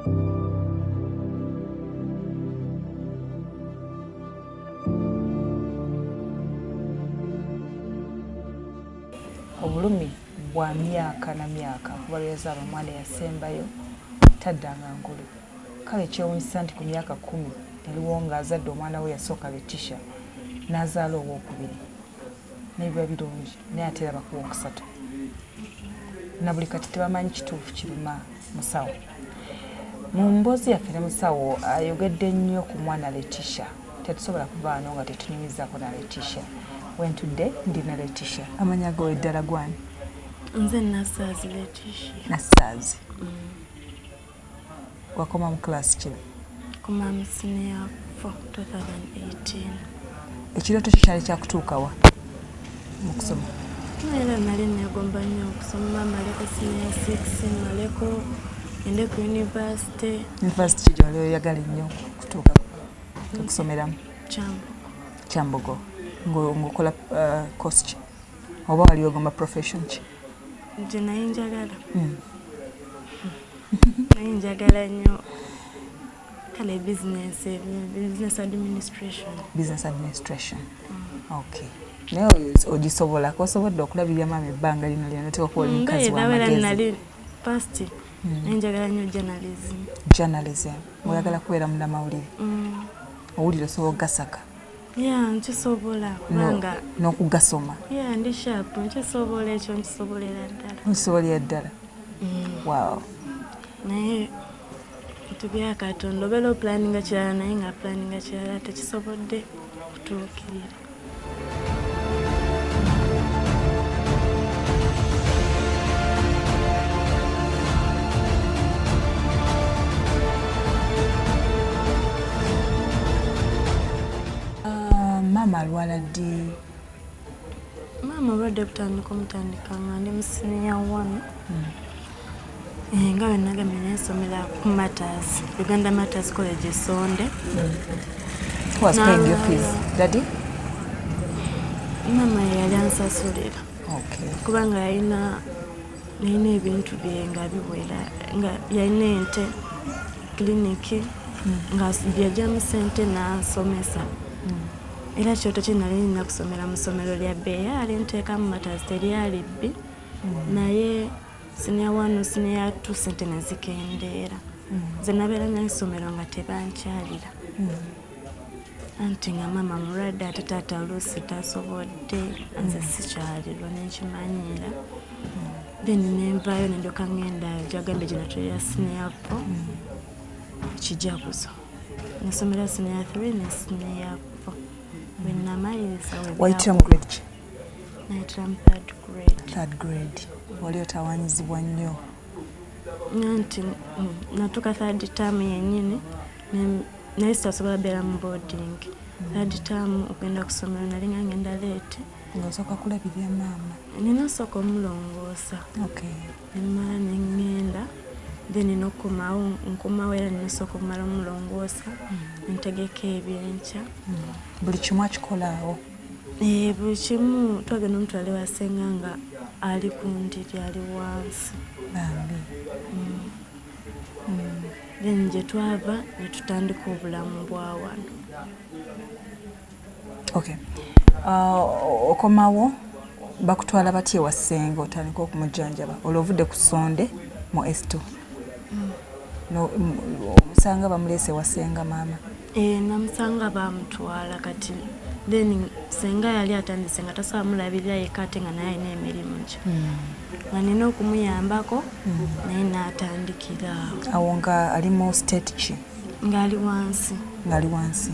Obulumi bwa myaka na myaka kuba lweyazaala omwana yasembayo taddanga nkulu. Kale kyewuunyisa nti ku myaka 10 eriwo ng'azadde omwana we yasooka Leticia n'azaala owookubiri nebiba birungi naye ate eraba ku wookusatu na buli kati tebamanyi kituufu kiruma musawo. Mu mboozi yaffe ne musawo ayogedde nnyo ku mwana Leticia. Tetusobola kuvaano nga tetunyumizaako na Leticia. Wentudde ndi na Leticia. Amanya go eddala gwani? Nze Nasaazi Leticia. Nasaazi. Wakoma mu class ki? Koma mu senior 4 2018. Ekirooto kyo kyali kyakutuukawa mu kusoma? Era nali negomba nnyo okusoma, maleko senior 6, maleko ende ku university. University gy'oli oyagala nnyo kutuuka okusomeramu? Kyambogo. Ng'okola course ki? Oba wali ogomba profession ki? Nze naye njagala. Naye njagala nnyo kale business administration. Business administration. Okay. Naye ogisobola? Kosobodde okulabirira maama ebbanga lino lyonna tewakuba oli mukazi w'amagezi? Nali past naye njagala nnyo journalism. Journalism. Oyagala kubeera munnamawulire? Owulire osobola ogasaka? Nkisobola kubanga n'okugasoma? Ndi sharp. Nkisobola ekyo, nkisobolera ddala. Okisobolera ddala? Wow. Naye tubya Katonda obeera opulaninga kirala naye nga pulaninga kirala tekisobodde kutuukirira. Maama alwala ddi? Maama olwadde omutandika nga ndi mu senior 1. Nga bwe nagambye nensomera ku Matters, Uganda Matters College Sonde. Who was paying your fees? Daddy? Maama yali ansasulira. Okay. Kubanga yalina ebintu bye nga biwera, nga yalina ente, kliniki, nga byajjamu ssente n'asomesa. Era kyoto kye nali nina kusomera mu ssomero lya Bbeeya alinteeka mu Matters teryali bbi, naye senior 1 senior 2 ssente ne zikendeera. Nze nabeera n'essomero nga tebankyalira. Anti nga maama mulwadde ate taata oluusi tasobodde, nze sikyalirwa nenkimanyira. Then nenvaayo nendoka ngenda gyagambye gye natulira senior 4 kijaguzo. Nasomera senior 3 ne senior 4. When namaliriza wayitira mu grade ki? Nayitira mu 3rd grade. 3rd grade. Wali otawanyizibwa nnyo? Nti natuka 3rd term yennyini naye sitasobola beera mu boarding. 3rd term okugenda kusomero nali nga ngenda leete. Ng'osooka kulabirira maama? Nina osooka omulongoosa. Okay. Nemmala nengenda then nkomawo era ninosooka okumala omulongoosa ntegeka ebyenkya. Buli kimu akikolaawo? Buli kimu twagenda omutwale wasenga nga ali ku ndiri ali wansi. Bambi. Then gye twava ne tutandika obulamu bwa wano. Okay. Okomawo bakutwala batya ewa ssenga otandika okumujjanjaba? Olwo ovudde ku Sonde mu S2? Omusanga bamuleese ewa ssenga maama? Namusanga bamutwala kati then senga yali atandise nga tasobola mulabirira yekka ate nga naye alina emirimu gye. Nga nina okumuyambako naye n'atandikira awo. Nga ali mu state ki? Ng'ali wansi. Ng'ali wansi?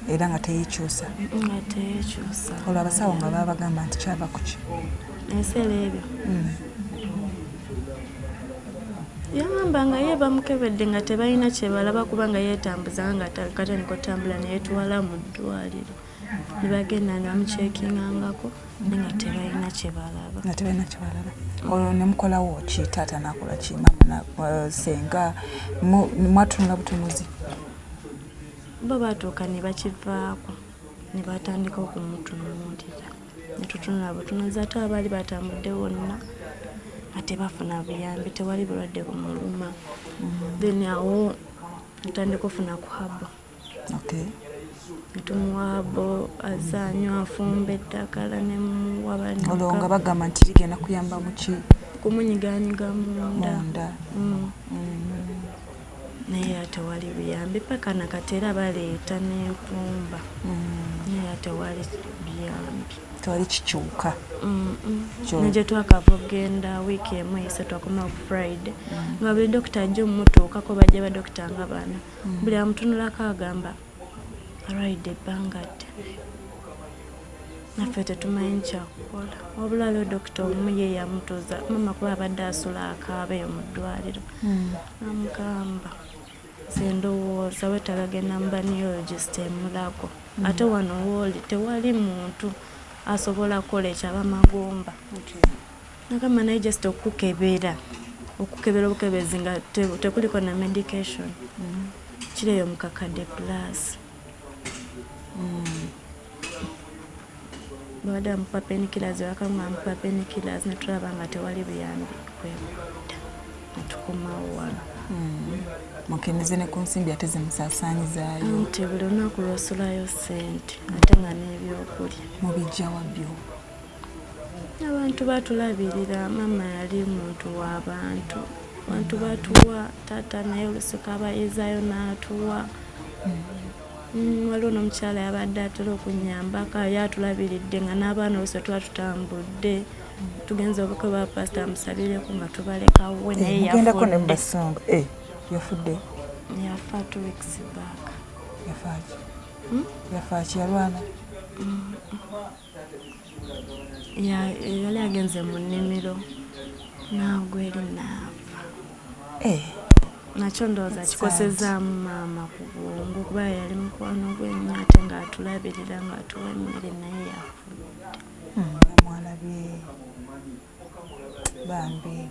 Era nga teyekyusa? Nga teyekyusa. Olwo abasawo nga baba bagamba nti kyava ku ki? Ebiseera ebyo yagamba nga ye bamukebedde nga tebalina kye balaba kubanga yeetambuza nga katandika otambula ne yeetwala mu ddwaliro. Ne bagenda ne bamuceekingangako naye nga tebalina kye balaba. Nga tebalina kye balaba. Olwo ne mukolawo ki? Taata n'akola ki? Maama senga mwatunula butunuzi? Bo baatuuka ne bakivaako ne batandika okumutunuulira. Ne tutunula butunuzi ate abaali batambudde bonna ate bafuna buyambi, tewali bulwadde bumuluma. then awo ntandika okufuna ku habo. Okay. Tumuwabo azanywa afumba eddagala ne muwabanika. Olwo nga bagamba nti ligenda kuyamba mu ki? Kumunyiganyiga munda. Naye ate wali buyambi paka nakati era baleeta n'enfumba. Naye ate wali buyambi. Tewali kikyuka. Negye twakava okgenda wiiki emu eyise twakoma ku Friday. Nga buli dokita ajja omutuukako bajja badokita nga bana. Buli amutunulako agamba alwaide ebbanga ddene. Naffe tetumanyi kyakukola. Wabula leo dokita omu ye yamutuuza mama kuba abadde asula akaaba eyo mu ddwaliro. Namugamba nze ndowooza wetaaga genda mu neurologist emulako. Ate wano wooli tewali muntu asobola kukola ekyaba magumba. Nagamba naye just okukebera obukebezi nga tekuliko na medication. Kireeyo mu kakadde plus. Baada amupa painkillers wakamwa amupa painkillers netulaba nga tewali buyambi kwekuta. Netukomawo wano. Mukeneze ne ku nsimbi ate zimusaasaanyizaayo. Nti buli lunaku lw'osulayo ssente ate nga n'ebyokulya. Mubijja wabyo? Abantu batulabirira. Mama yali muntu w'abantu. Abantu batuwa taata naye olusuka abayizaayo n'atuwa. Waliwo n'omukyala yabadde atera okunyambako yatulabiridde nga n'abaana oluusi twatutambudde tugenza obukuba pasita amusabireko nga tubalekawo naye yagendako ne mubasonga. Yafudde? Yafa 2 weeks back. Yafaaki? Yafaaki yalwana? Yali agenze mu nnimiro n'agwa eri n'afa. Nakyo ndowooza kikosezaamu maama ku bwongo kuba yali mukwano gw'ennyo ate ng'atulabirira ng'atuwa emmere naye yafudde. Namwalabye bambi.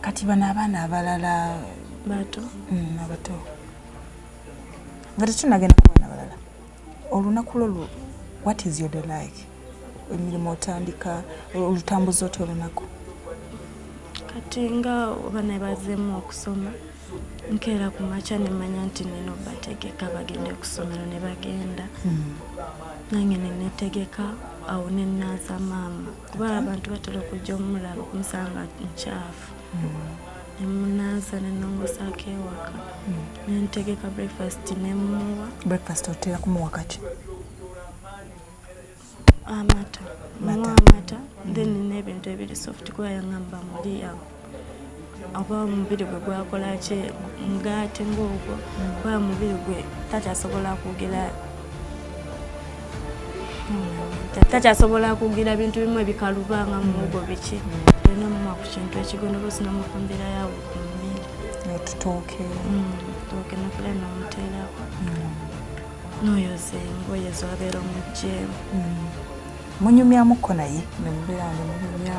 Kati bano abaana abalala bato abato nga tetunagenda ku baana abalala olunaku lwo what is your day like? Emirimu otandika olutambuza otya olunaku? Kati nga oba ne bazeemu okusoma nkeera ku makya ne manya nti nina obategeka bagende ku ssomero ne bagenda. Nange ne netegeka awo ne nnaaza maama kuba abantu batera okujja omulaba okumusanga nkyafu. Ne munaaza ne nongosaako ewaka ne ntegeka breakfast ne muwa. Breakfast otera kumuwa kaki? Amata. Muwa amata then n'ebintu ebiri soft kuba yangamba muli awo oba omubiri gwe gwakola ki mugaate ng'ogwo kuba omubiri gwe takyasobola kugira bintu bimu ebikalubanga muwogo biki. Olina omuwa ku kintu ekigondoba osinamufumbira yawo ku mmere. Netutooke. Tutooke nokula n'omuteerako. N'oyoza engoye z'obeera omugyeemu. Munyumyamukko naye nemubeera ne munyumya.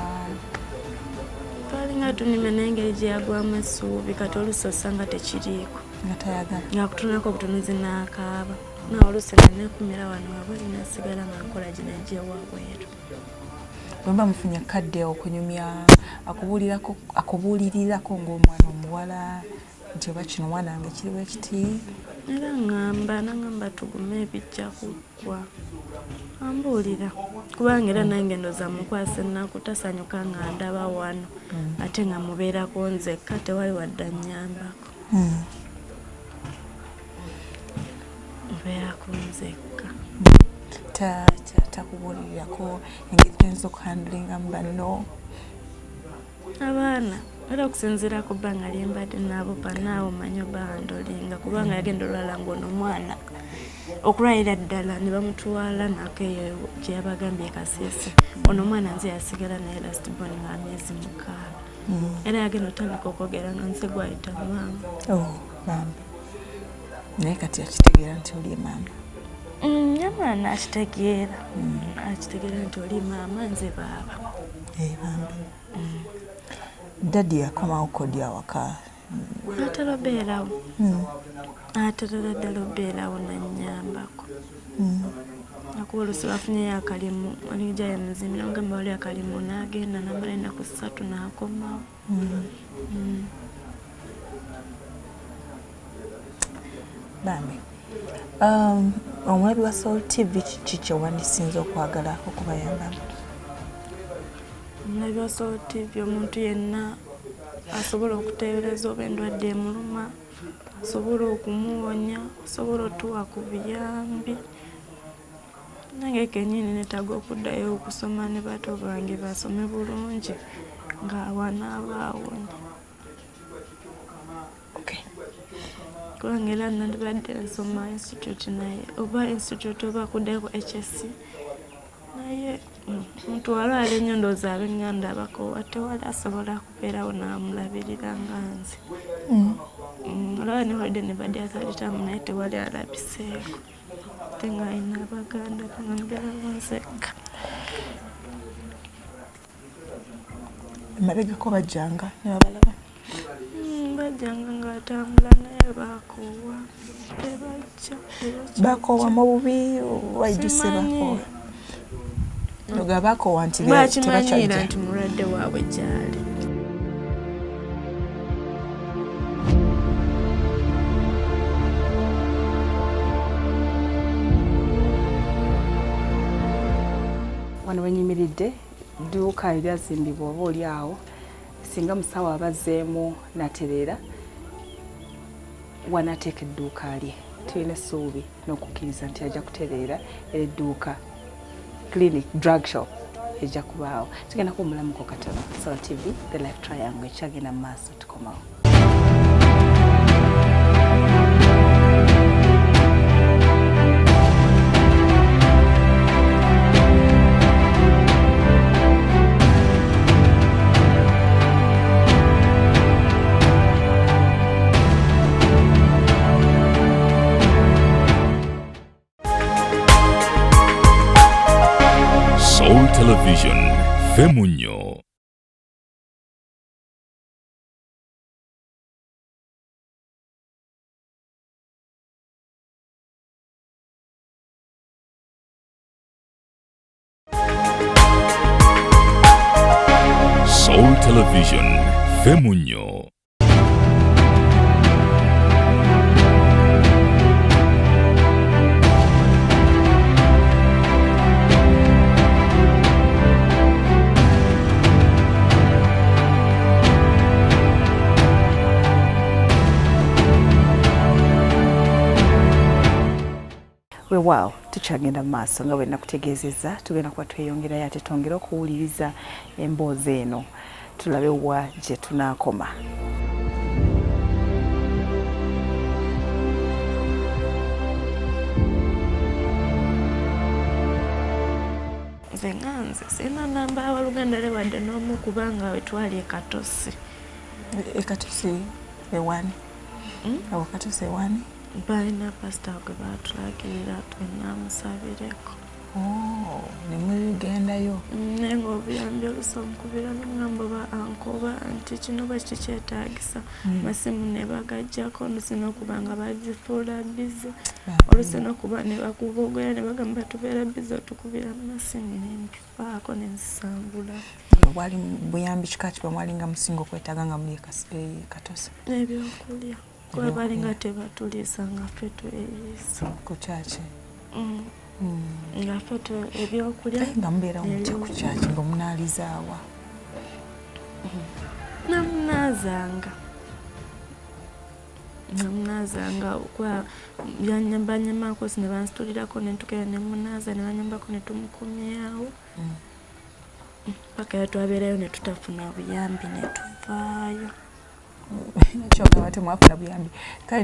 Twalinga tunime n'engeri gye yagwamu essuubi kati oluusi osanga tekiriiko. Nga tayagala. Nga kutunako obutunuzi n'akaaba. Naawe oluusi neneekumira wano wabwe nasigala nga nkola gye najja wabweru. Bwemba mufunye kadde okunyumya akubuulirirako ng'omwana omuwala nti oba kino mwana wange kiriwo ekiti. Era nangamba tugume ebijja kuggwa. Ambuulira kubanga era nange ndooza mukwasa ennaku tasanyuka nga ndaba wano ate nga mubeerako nzekka tewali wadde annyambako. Mubeerako nzekka. Takubuulirirako engeri gy'oyinza okuhandulingamu banno? Abaana era okusinziira ku bbanga lye mbadde nabo panaawo manyi obahandulinga kubanga yagenda olwala ng'ono omwana okulwalira ddala ne bamutwala nako eyo gye yabagambye Kasiisi. Ono omwana nze yasigala naye last born nga myezi 6. Era yagenda otandika okwogera nga nze gwayita maama. Bambi naye kati akitegeera nti oli maama? Nyamwana akitegeera. Akitegeera nti oli maama nze baaba. Bambi Daddy yakomawo kodi awaka? Atera obeerawo. Atera ddala obeerawo nannyambako. Nakuba oluusi bafunyeyo akalimu alijja yamuzimira ngamba wali akalimu n'agenda namala ennaku 3 n'akomawo. bambi omulabi wa Soul TV kiki kye wandisinze okwagala okubayambamu? Omulabi wa Soul TV omuntu yenna asobola okuteebereza oba endwadde emuluma, asobola okumuwonya, asobola otuwa ku buyambi. Nange kennyini neetaaga okuddayo okusoma ne bato bange basome bulungi ng'awana abaawonye. Kubanga era nandibadde nsoma institute naye oba institute oba kuddeko HSC naye omuntu walwala ennyo ndowooza ab'enganda abakoowa tewali asobola kubeerawo n'amulabirira nga nze. Olaba ne walidde ne badde azalitamu naye tewali alabiseeko ate nga alina abaganda nga mbeera nzekka. Emabegako bajjanga ne babalaba? Bajjanga ng'atambula naye bakoowa tebajja. Bakoowa mu bubi wayiduse bakoowa? Nga bakoowa nti bakimanyiira nti mulwadde waabwe gy'ali. Wano wenyimiridde dduuka eryazimbibwa oba oli awo singa musawo abazzeemu natereera wanateeka edduuka lye. Tulina essuubi n'okukkiriza nti ajja kutereera era edduuka clinic drug shop ejja kubaawo. Tugenda kuba omulamuko katono. Soul TV, The Life Triangle, ekyagenda mu maaso tukomawo. Soul Television, Femunyo. Soul Television, Femunyo. Weewaawo tukyagenda mu maaso nga bwe nakutegeezezza tugenda kuba tweyongerayo ate twongere okuwuliriza emboozi eno tulabe wa gye tunaakoma. Nze nganze sirina namba y'Oluganda wadde n'omu kubanga we twali e Katosi. E Katosi ewani? Awo Katosi ewani? Balina pasita gwe baatulagirira twenamusabireko. Ne mwegendayo? Naye ng'obuyambi olusonkubira n'engamba oba ankoba nti kino bwe kikyetaagisa masimu ne bagajjako olusi n'okuba nga bagifuula bize olusi n'okuba ne bakubogoya ne bagamba tubeera bize otukubira masimu nembifaako ne nzisangula. Bwali buyambi kika ki bwe mwalinga musinga okwetaaga nga muli Katosi? Ebyokulya kuba balinga tebatuliisa nga ffe tweriisa. Ku kyaki? Nga ffe ebyokulya nga mubeera mutya ku kyaki nga omunaalizaawa? namunazanga kwa banyambako ne bansitulirako ne ntukera ne munaza ne banyambako ne tumukomyawo paka yatwabeerayo ne tutafuna buyambi ne tuvaayo. Kyogamba temwafuna buyambi?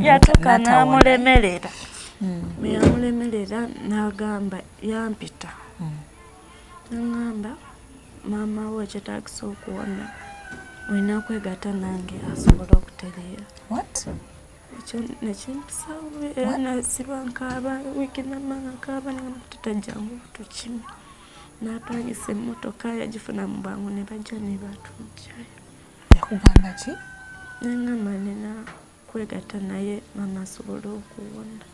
Yatuuka n'amulemerera. Yamulemerera n'agamba yampita. N'agamba maama we kyetaagisa okuwona olina kwegatta nange asobola okutereera. What? Ekyo nekimpisawo era nasiba nkaaba wiiki namanga nkaaba tatajjangu tukime. N'atwagisa emmotoka yagifuna mu bwangu ne bajja ne batujjayo. Yakugamba ki? Nengamba nina kwegatta naye maama asobole okuwona.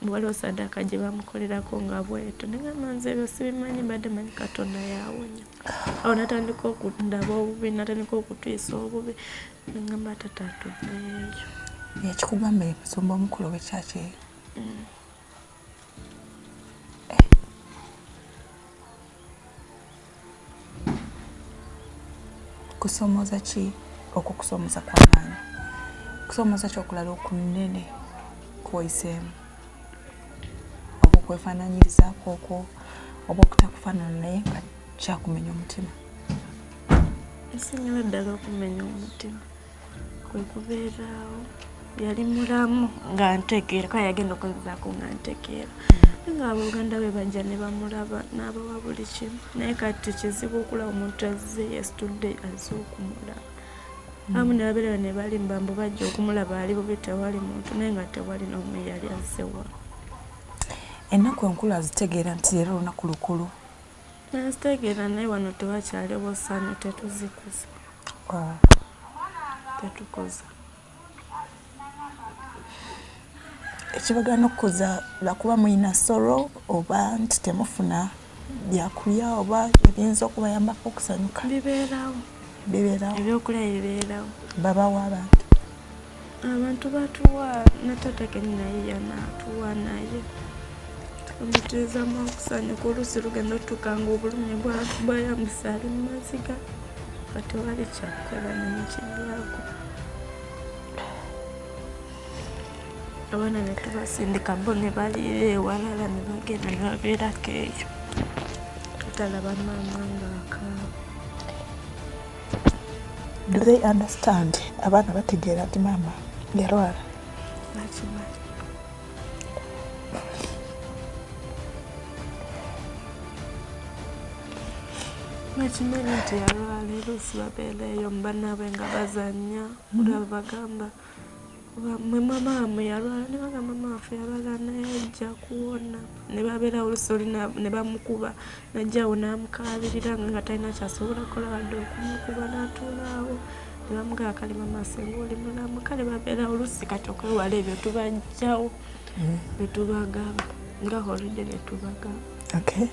Waliwo saddaaka gye bamukolerako nga bweto. Nengamba nze ebyo sibimanyi badde manyi Katonda yawonya. Awo natandika okundaba obubi, natandika okutwisa obubi. Nengamba tata tuveeyo. Ekikugamba musumba omukulu w'ekyaki kusomoza ki okukusomoza kw'amaanyi kusomoza kyokulala okunene kwoyiseemu oba okwefaananyirizaako okwo oba okutakufaanana naye nga kyakumenya omutima nsinga ddala okumenya omutima kwe kubeeraawo yali mulamu nga ntegeera kale yagenda okunzizaako nga ntegeera nga abooluganda be bajja ne bamulaba n'abawa buli kimu naye kati kizibu okulaba omuntu azze yesitudde azze okumulaba amu ne babeerayo ne balimba mbu bajja okumulaba ali bubi tewali muntu naye nga tewali n'omu yali azze wa ennaku enkulu azitegeera nti leero olunaku lukulu nazitegeera naye wano tewakyaliwo ssanyu tetuzikuza tetukoza ekibagana okukoza lwakuba mulina soro oba nti temufuna byakulya oba ebiyinza okubayambako okusanyuka bibeerawo ebyokulya bibeerawo babawa abantu batuwa ne taata keninaye yanaatuwa naye omutirizamu okusanyuka oluusi lugenda otuuka nga obulumi bwayambisa ali mu maziga nga tewali kyakukola nemukijjako abaana ne tubasindika bo ne baliira ewalala ne bagenda ne babeerako eyo tutalaba maama ng'akaaba. Do they understand abaana bategeera nti maama yalwala bakimanyi bakimanyi nti yalwala eruusi babeera eyo mu bannaabwe nga bazannya kulaba bagamba mwe mama yalwala ne bagamba mama waffe yalwala naye ajja kuwona ne babeera oluusi olina ne bamukuba najjawo n'amukaabirira nga talina kyasobola kukola wadde okumukuba n'atuulaawo ne bamugamba kale mama singa oli mulamu kale babeera oluusi kati okwewala ebyo tubajjawo ne tubagamba nga holide ne tubagamba. Okay.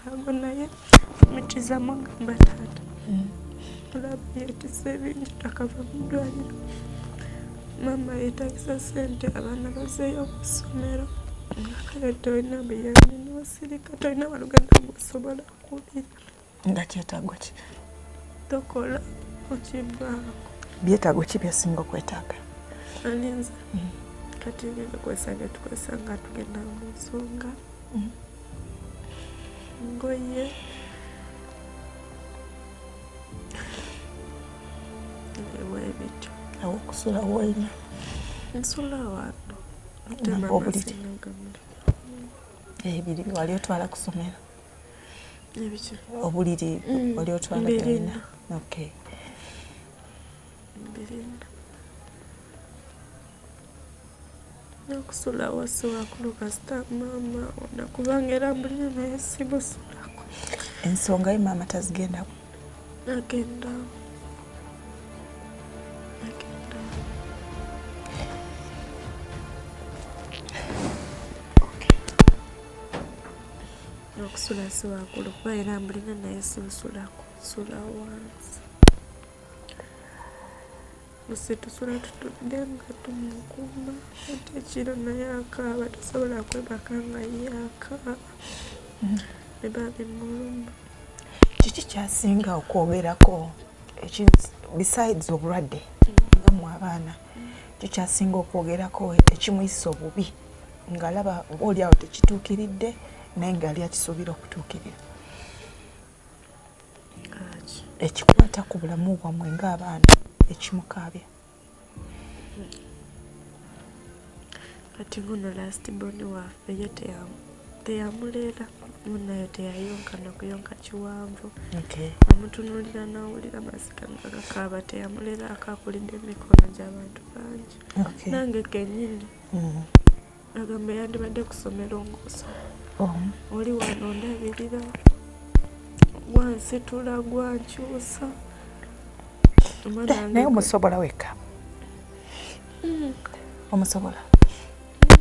Tago naye mutizamu ngamba taata olaba yetise ebintu takava mu ddwaliro mama yeetagisa ssente abaana bazeeyo ku ssomero nga kale tolina buyambi n'osirika tolina baluganda gwosobola kulira nga kyetaago ki tokola okibbaako byetaago ki byasinga okwetaaga alinza kati ebyo kwesanga tukwesanga tugenda mu nsonga ngoye ewa ebityo awo okusula woolina nsula wano obuliri ebiri wali otwala ku ssomero ebiki obuliri wali otwala galina okay mbirinda nokusula wasi wakuluka sita mama ona kubanga era mbulina naye sibusulako ensonga ye maama tazigendako agenda okusula si wakulu kuba era mbulina naye sibusulako sula wansi busi tusula tutudde nga tumukuuma ate ekiro naye akaaba tosobola kwebaka nga yakaaba ne babimuluma. Kiki kyasinga okwogerako besides obulwadde nga mu abaana kiki kyasinga okwogerako ekimuyisa obubi ng'alaba oli awo tekituukiridde naye ng'ali akisuubira okutuukirira ekikwata kiyita ku bulamu bwammwe ng'abaana ekimukaabya? Kati guno last born waffe ye teyamuleera, munayo teyayonka nakuyonka kiwanvu. Amutunuulira n'awulira masika nga gakaaba, teyamuleera akakulidde emikono gy'abantu bangi. Nange kennyini agamba yandibadde ku ssomero ng'osoma, oli wano ndabirira, gwansitula gwankyusa. Naye omusobola wekka? Omusobola?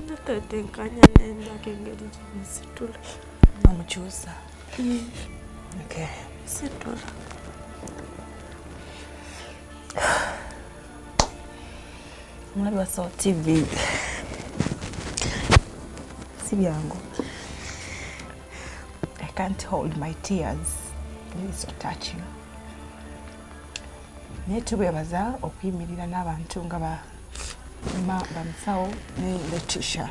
Natetenkanya n'endaka engeri gyemusitula. Omukyusa? Situla. Omulabi wa Soul TV, si byangu. I can't hold my tears. It is so touching. Naye tubeebaza okuyimirira n'abantu nga bamusawo ne Leticia.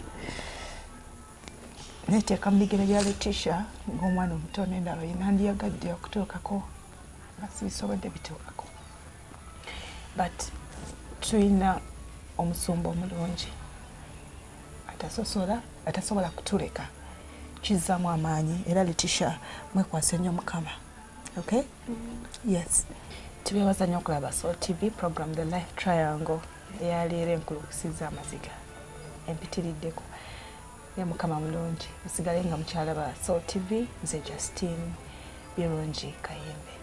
Neteeka mu bigere bya Leticia ng'omwana omuto n'endalo ye nandiyagadde okutuukako nga sibisobodde bituukako. But tulina omusumba omulungi atasobola kutuleka, kizzaamu amaanyi, era Leticia mwekwase nnyo Mukama. Okay? Yes. Tubeebaza nnyo okulaba Soul TV program The Life Triangle eyaleero enkulukusiza amaziga empitiriddeko. Ye Mukama mulungi, musigale nga mukyala ba Soul TV, nze Justine Birungi Kayembe.